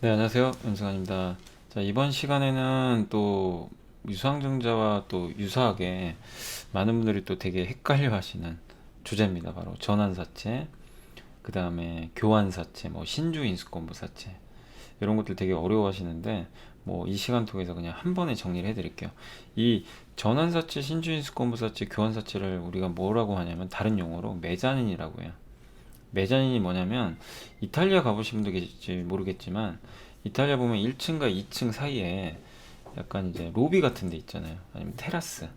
네, 안녕하세요. 윤승환입니다. 자, 이번 시간에는 또 유상증자와 또 유사하게 많은 분들이 또 되게 헷갈려 하시는 주제입니다. 바로 전환사채, 그 다음에 교환사채, 뭐 신주인수권부사채 이런 것들 되게 어려워하시는데 뭐 이 시간 통해서 그냥 한 번에 정리를 해드릴게요. 이 전환사채, 신주인수권부사채, 교환사채를 우리가 뭐라고 하냐면 다른 용어로 메자닌이라고 해요. 메자닌이 뭐냐면 이탈리아 가보신 분도 계실지 모르겠지만 이탈리아 보면 1층과 2층 사이에 약간 이제 로비 같은 데 있잖아요. 아니면 테라스.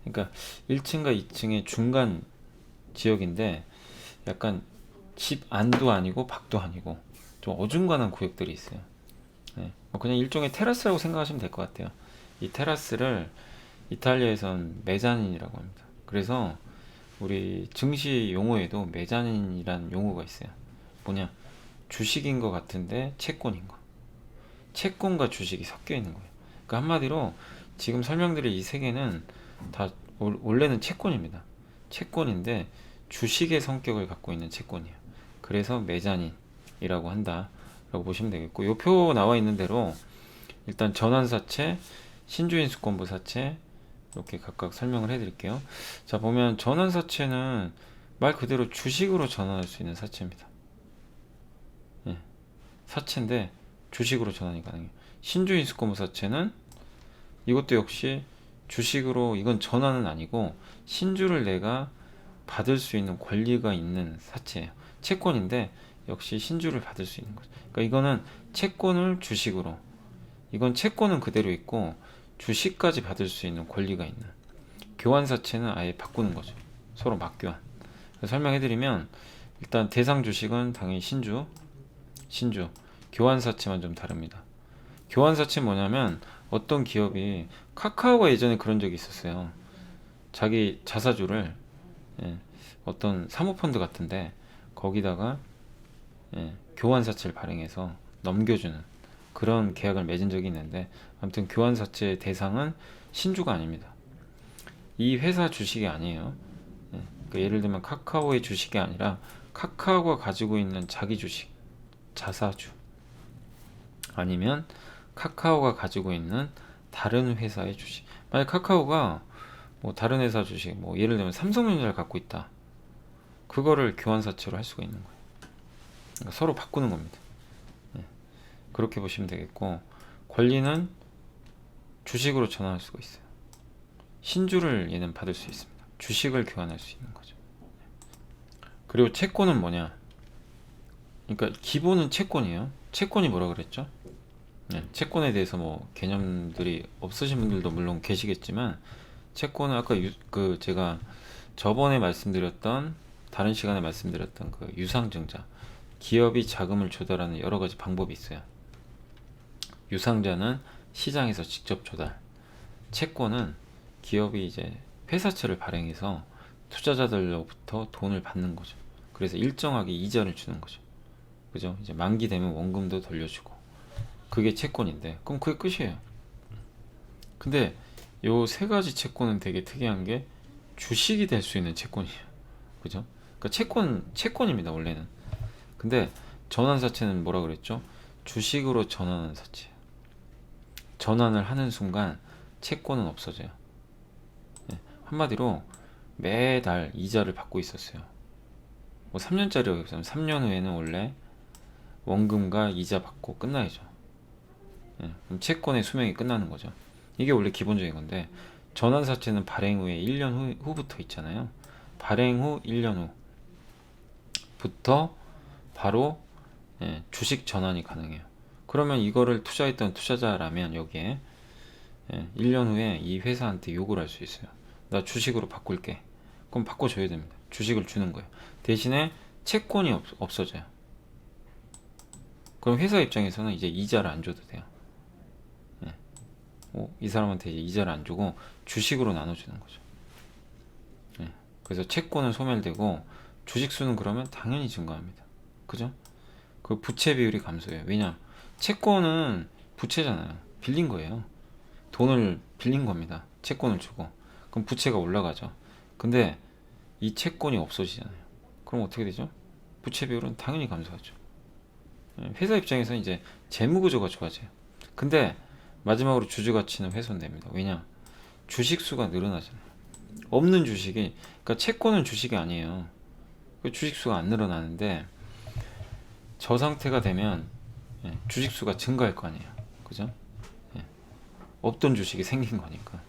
그러니까 1층과 2층의 중간 지역인데 약간 집 안도 아니고 밖도 아니고 좀 어중간한 구역들이 있어요. 네. 뭐 그냥 일종의 테라스라고 생각하시면 될 것 같아요. 이 테라스를 이탈리아에선 메자닌이라고 합니다. 그래서 우리 증시 용어에도 메자닌이라는 용어가 있어요. 뭐냐? 주식인 것 같은데 채권인 거. 채권과 주식이 섞여 있는 거예요. 그러니까 한마디로 지금 설명드릴 이 세 개는 다 원래는 채권입니다. 채권인데 주식의 성격을 갖고 있는 채권이에요. 그래서 메자닌이라고 한다라고 보시면 되겠고, 요 표 나와 있는 대로 일단 전환사채, 신주인수권부사채 이렇게 각각 설명을 해드릴게요. 자, 보면 전환사채는 말 그대로 주식으로 전환할 수 있는 사채입니다. 예, 사채인데 주식으로 전환이 가능해요. 신주인수권부사채는 이것도 역시 주식으로, 이건 전환은 아니고 신주를 내가 받을 수 있는 권리가 있는 사채예요. 채권인데 역시 신주를 받을 수 있는 거죠. 그러니까 이거는 채권을 주식으로, 이건 채권은 그대로 있고 주식까지 받을 수 있는 권리가 있는, 교환사채는 아예 바꾸는 거죠. 서로 맞교환. 설명해드리면 일단 대상 주식은 당연히 신주, 교환사채만 좀 다릅니다. 교환사채 뭐냐면 어떤 기업이, 카카오가 예전에 그런 적이 있었어요. 자기 자사주를, 예, 어떤 사모펀드 같은데 거기다가, 교환사채를 발행해서 넘겨주는 그런 계약을 맺은 적이 있는데, 아무튼 교환사채 대상은 신주가 아닙니다. 이 회사 주식이 아니에요. 그러니까 예를 들면 카카오의 주식이 아니라 카카오가 가지고 있는 자기 주식, 자사주, 아니면 카카오가 가지고 있는 다른 회사의 주식. 만약 카카오가 뭐 다른 회사 주식, 뭐 예를 들면 삼성전자를 갖고 있다. 그거를 교환사채로 할 수가 있는 거예요. 그러니까 서로 바꾸는 겁니다. 그렇게 보시면 되겠고, 권리는 주식으로 전환할 수가 있어요. 신주를 얘는 받을 수 있습니다. 주식을 교환할 수 있는 거죠. 그리고 채권은 뭐냐? 그러니까 기본은 채권이에요. 채권이 뭐라 그랬죠? 네, 채권에 대해서 뭐 개념들이 없으신 분들도 물론 계시겠지만, 채권은 아까 그 제가 저번에 말씀드렸던, 다른 시간에 말씀드렸던 그 유상증자, 기업이 자금을 조달하는 여러 가지 방법이 있어요. 유상자는 시장에서 직접 조달, 채권은 기업이 이제 회사채를 발행해서 투자자들로부터 돈을 받는 거죠. 그래서 일정하게 이자를 주는 거죠. 그죠? 이제 만기 되면 원금도 돌려주고. 그게 채권인데, 그럼 그게 끝이에요. 근데 요 세 가지 채권은 되게 특이한 게 주식이 될 수 있는 채권이에요. 그죠? 그러니까 채권입니다, 원래는. 근데 전환사채는 뭐라 그랬죠? 주식으로 전환하는 사채. 전환을 하는 순간 채권은 없어져요. 한마디로 매달 이자를 받고 있었어요. 뭐 3년짜리였으면 3년 후에는 원래 원금과 이자 받고 끝나야죠. 그럼 채권의 수명이 끝나는 거죠. 이게 원래 기본적인 건데, 전환사채는 발행 후에 1년 후부터 있잖아요. 발행 후 1년 후부터 바로, 주식 전환이 가능해요. 그러면 이거를 투자했던 투자자라면 여기에, 1년 후에 이 회사한테 요구를 할 수 있어요. 나 주식으로 바꿀게. 그럼 바꿔줘야 됩니다. 주식을 주는 거예요. 대신에 채권이 없어져요. 그럼 회사 입장에서는 이제 이자를 안 줘도 돼요. 이 사람한테 이제 이자를 안 주고 주식으로 나눠주는 거죠. 그래서 채권은 소멸되고 주식 수는 그러면 당연히 증가합니다. 그죠? 그 부채 비율이 감소해요. 왜냐? 채권은 부채잖아요. 빌린 거예요. 돈을 빌린 겁니다. 채권을 주고. 그럼 부채가 올라가죠. 근데 이 채권이 없어지잖아요. 그럼 어떻게 되죠? 부채 비율은 당연히 감소하죠. 회사 입장에서 이제 재무 구조가 좋아져요. 근데 마지막으로 주주 가치는 훼손됩니다. 왜냐? 주식 수가 늘어나잖아요. 없는 주식이, 그러니까 채권은 주식이 아니에요. 그 주식 수가 안 늘어나는데 저 상태가 되면 주식 수가 증가할 거 아니에요. 그죠? 예, 없던 주식이 생긴 거니까.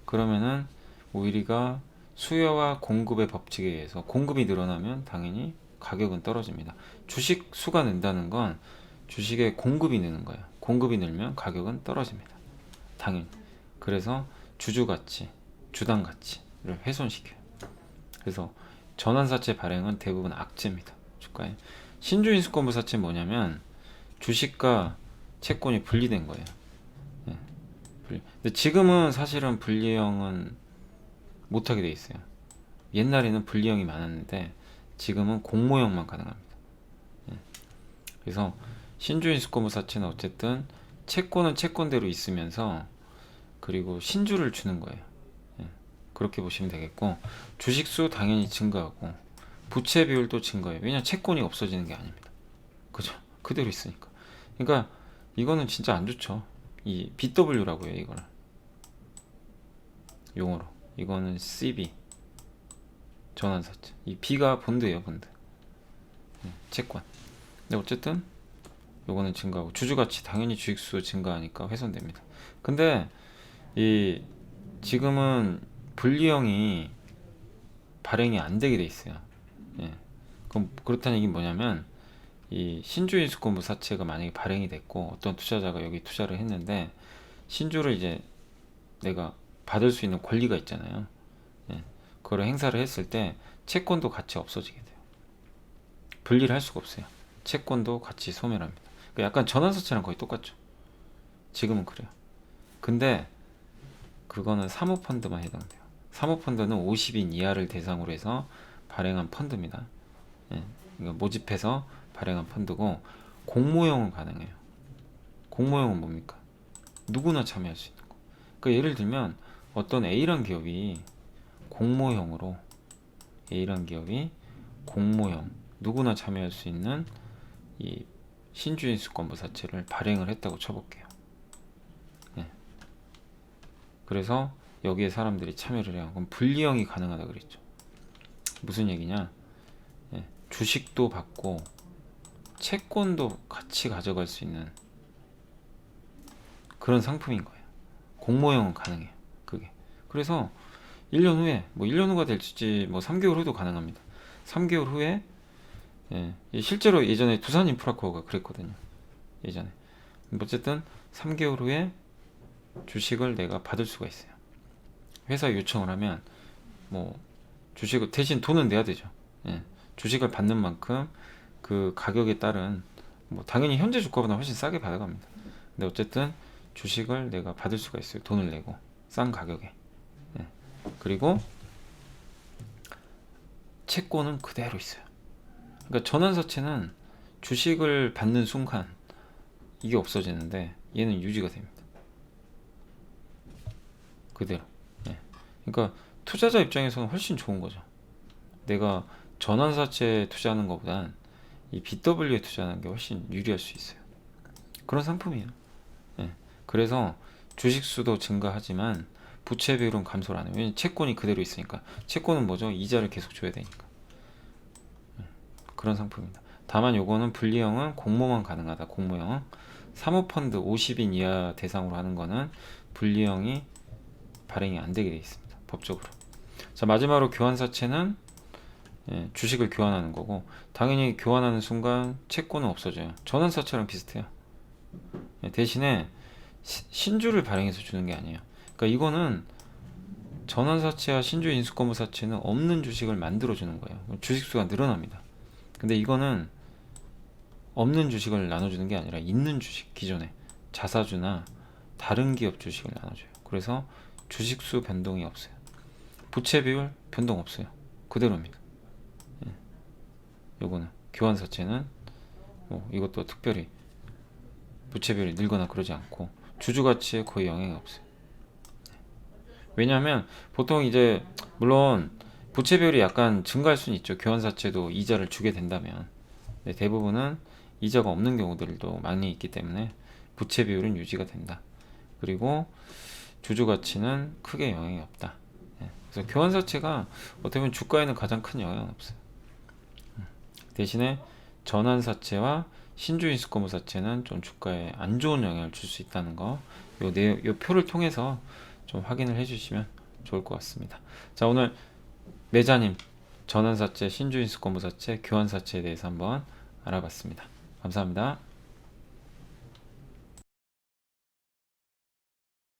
그러면은 오히려 수요와 공급의 법칙에 의해서 공급이 늘어나면 당연히 가격은 떨어집니다. 주식 수가 는다는 건 주식의 공급이 느는 거예요. 공급이 늘면 가격은 떨어집니다. 당연히. 그래서 주주 가치, 주당 가치를 훼손시켜요. 그래서 전환사채 발행은 대부분 악재입니다. 주가에. 신주인수권부 사채는 뭐냐면 주식과 채권이 분리된 거예요. 예, 근데 지금은 사실은 분리형은 못하게 돼 있어요. 옛날에는 분리형이 많았는데 지금은 공모형만 가능합니다. 예, 그래서 신주인수권부 사채는 어쨌든 채권은 채권대로 있으면서 그리고 신주를 주는 거예요. 예, 그렇게 보시면 되겠고, 주식수 당연히 증가하고 부채 비율도 증가해요. 왜냐, 채권이 없어지는 게 아닙니다. 그죠? 그대로 있으니까. 그러니까 이거는 진짜 안 좋죠. 이 BW라고 해요, 이거를 용어로. 이거는 CB, 전환사채. 이 B가 본드예요, 본드. 채권. 근데 어쨌든 요거는 증가하고 주주가치 당연히 주식수 증가하니까 훼손됩니다. 근데 이 지금은 분리형이 발행이 안 되게 돼 있어요. 예. 그럼 그렇다는 얘기는 뭐냐면 이 신주인수권부 사채가 만약에 발행이 됐고 어떤 투자자가 여기 투자를 했는데 신주를 이제 내가 받을 수 있는 권리가 있잖아요. 예. 그걸 행사를 했을 때 채권도 같이 없어지게 돼요. 분리를 할 수가 없어요. 채권도 같이 소멸합니다. 그러니까 약간 전환사채랑 거의 똑같죠. 지금은 그래요. 근데 그거는 사모펀드만 해당돼요. 사모펀드는 50인 이하를 대상으로 해서 발행한 펀드입니다. 예, 그러니까 모집해서 발행한 펀드고, 공모형은 가능해요. 공모형은 뭡니까? 누구나 참여할 수 있는 거. 그러니까 예를 들면 어떤 A란 기업이 공모형으로, A란 기업이 공모형, 누구나 참여할 수 있는 이 신주인수권부 사채를 발행을 했다고 쳐볼게요. 예. 그래서 여기에 사람들이 참여를 해요. 그럼 분리형이 가능하다 그랬죠. 무슨 얘기냐? 예. 주식도 받고 채권도 같이 가져갈 수 있는 그런 상품인 거예요. 공모형은 가능해요. 그게. 그래서 1년 후에, 뭐 1년 후가 될지 뭐 3개월 후도 가능합니다. 3개월 후에, 예, 실제로 예전에 두산인프라코어가 그랬거든요. 예전에. 어쨌든 3개월 후에 주식을 내가 받을 수가 있어요. 회사에 요청을 하면 뭐 주식을 대신 돈은 내야 되죠. 예, 주식을 받는 만큼 그 가격에 따른, 뭐 당연히 현재 주가보다 훨씬 싸게 받아갑니다. 근데 어쨌든 주식을 내가 받을 수가 있어요. 돈을 내고 싼 가격에. 예. 그리고 채권은 그대로 있어요. 그러니까 전환사채는 주식을 받는 순간 이게 없어지는데 얘는 유지가 됩니다. 그대로. 예. 그러니까 투자자 입장에서는 훨씬 좋은 거죠. 내가 전환사채에 투자하는 것보단 이 BW에 투자하는 게 훨씬 유리할 수 있어요. 그런 상품이에요. 예. 그래서 주식 수도 증가하지만 부채 비율은 감소를 안 해요. 왜냐면 채권이 그대로 있으니까. 채권은 뭐죠? 이자를 계속 줘야 되니까. 그런 상품입니다. 다만 요거는 분리형은 공모만 가능하다. 공모형. 사모펀드 50인 이하 대상으로 하는 거는 분리형이 발행이 안 되게 돼 있습니다. 법적으로. 자, 마지막으로 교환사채는, 예, 주식을 교환하는 거고, 당연히 교환하는 순간 채권은 없어져요. 전환사채랑 비슷해요. 예, 대신에 신주를 발행해서 주는 게 아니에요. 그러니까 이거는 전환사채와 신주인수권부사채는 없는 주식을 만들어 주는 거예요. 주식수가 늘어납니다. 근데 이거는 없는 주식을 나눠주는 게 아니라 있는 주식, 기존에 자사주나 다른 기업 주식을 나눠줘요. 그래서 주식수 변동이 없어요. 부채 비율 변동 없어요. 그대로입니다. 예. 요거는 교환사채는 뭐 이것도 특별히 부채 비율이 늘거나 그러지 않고 주주가치에 거의 영향이 없어요. 왜냐하면 보통 이제 물론 부채 비율이 약간 증가할 수는 있죠. 교환사채도 이자를 주게 된다면. 대부분은 이자가 없는 경우들도 많이 있기 때문에 부채 비율은 유지가 된다. 그리고 주주 가치는 크게 영향이 없다. 예, 그래서 교환사채가 어떻게 보면 주가에는 가장 큰 영향은 없어요. 대신에 전환사채와 신주인수권부사채는 좀 주가에 안 좋은 영향을 줄 수 있다는 거, 요 표를 통해서 좀 확인을 해주시면 좋을 것 같습니다. 자, 오늘 매자님 전환사채, 신주인수권부사채, 교환사채에 대해서 한번 알아봤습니다. 감사합니다.